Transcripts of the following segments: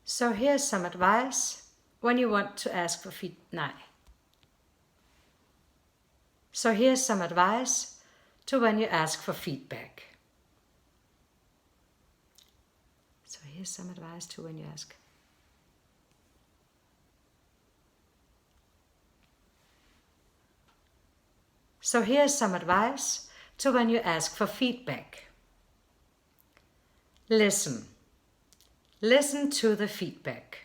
So here's some advice when you want to ask for feedback. So here's some advice to when you ask for feedback. So here's some advice to when you ask. So here's some advice to when you ask for feedback. Listen. Listen to the feedback.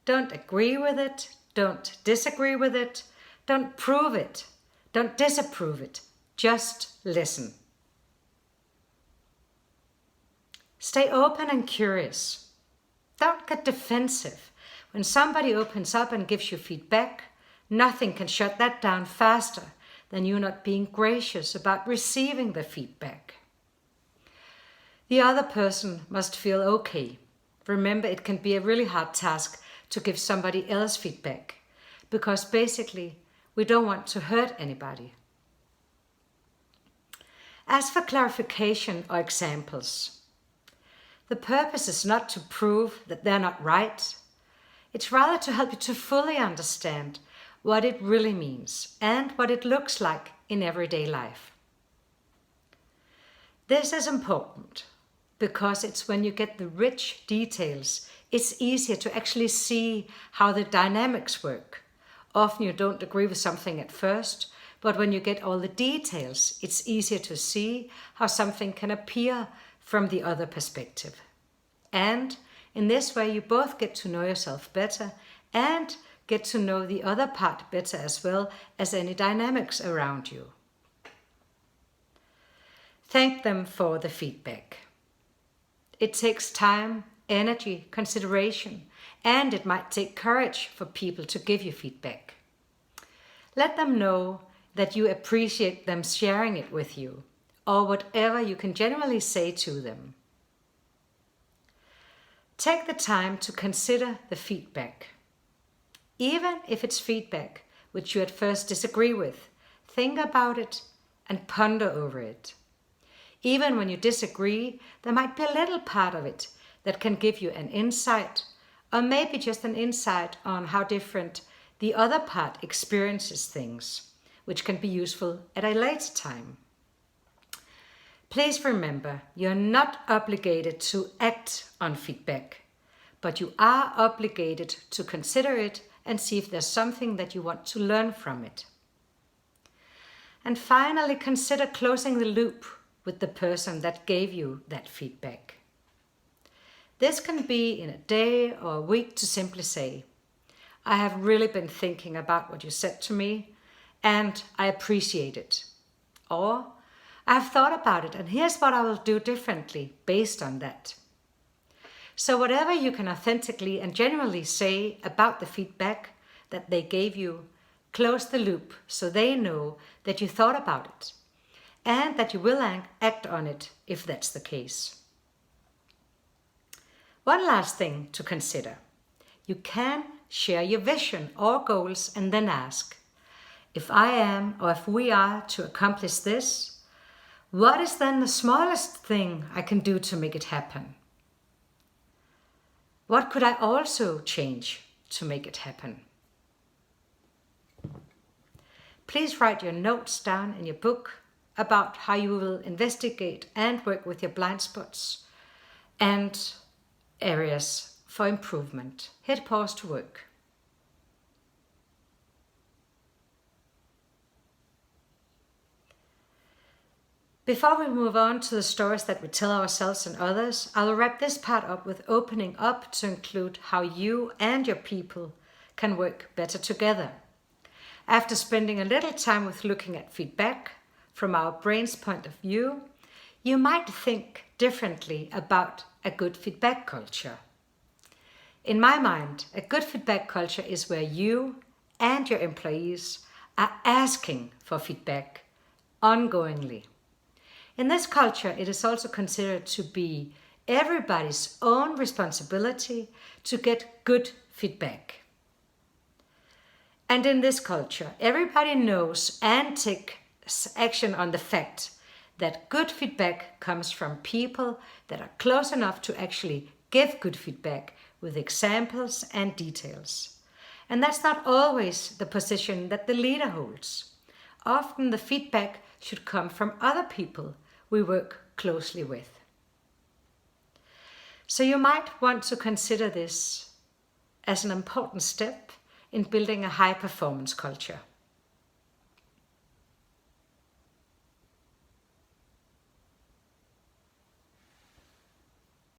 Don't agree with it. Don't disagree with it. Don't prove it. Don't disapprove it. Just listen. Stay open and curious. Don't get defensive. When somebody opens up and gives you feedback, nothing can shut that down faster than you not being gracious about receiving the feedback. The other person must feel okay. Remember, it can be a really hard task to give somebody else feedback because basically we don't want to hurt anybody. As for clarification or examples, the purpose is not to prove that they're not right. It's rather to help you to fully understand what it really means and what it looks like in everyday life. This is important because it's when you get the rich details, it's easier to actually see how the dynamics work. Often you don't agree with something at first, but when you get all the details, it's easier to see how something can appear from the other perspective. And in this way, you both get to know yourself better and get to know the other part better as well as any dynamics around you. Thank them for the feedback. It takes time, energy, consideration, and it might take courage for people to give you feedback. Let them know that you appreciate them sharing it with you, or whatever you can generally say to them. Take the time to consider the feedback. Even if it's feedback which you at first disagree with, think about it and ponder over it. Even when you disagree, there might be a little part of it that can give you an insight, or maybe just an insight on how different the other part experiences things, which can be useful at a later time. Please remember, you're not obligated to act on feedback, but you are obligated to consider it and see if there's something that you want to learn from it. And finally, consider closing the loop with the person that gave you that feedback. This can be in a day or a week to simply say, I have really been thinking about what you said to me and I appreciate it. Or, I have thought about it and here's what I will do differently based on that. So whatever you can authentically and genuinely say about the feedback that they gave you, close the loop so they know that you thought about it and that you will act on it if that's the case. One last thing to consider. You can share your vision or goals and then ask, if I am or if we are to accomplish this, what is then the smallest thing I can do to make it happen? What could I also change to make it happen? Please write your notes down in your book about how you will investigate and work with your blind spots and areas for improvement. Hit pause to work. Before we move on to the stories that we tell ourselves and others, I'll wrap this part up with opening up to include how you and your people can work better together. After spending a little time with looking at feedback from our brain's point of view, you might think differently about a good feedback culture. In my mind, a good feedback culture is where you and your employees are asking for feedback ongoingly. In this culture, it is also considered to be everybody's own responsibility to get good feedback. And in this culture, everybody knows and takes action on the fact that good feedback comes from people that are close enough to actually Give good feedback with examples and details. And that's not always the position that the leader holds. Often the feedback should come from other people we work closely with. So you might want to consider this as an important step in building a high-performance culture.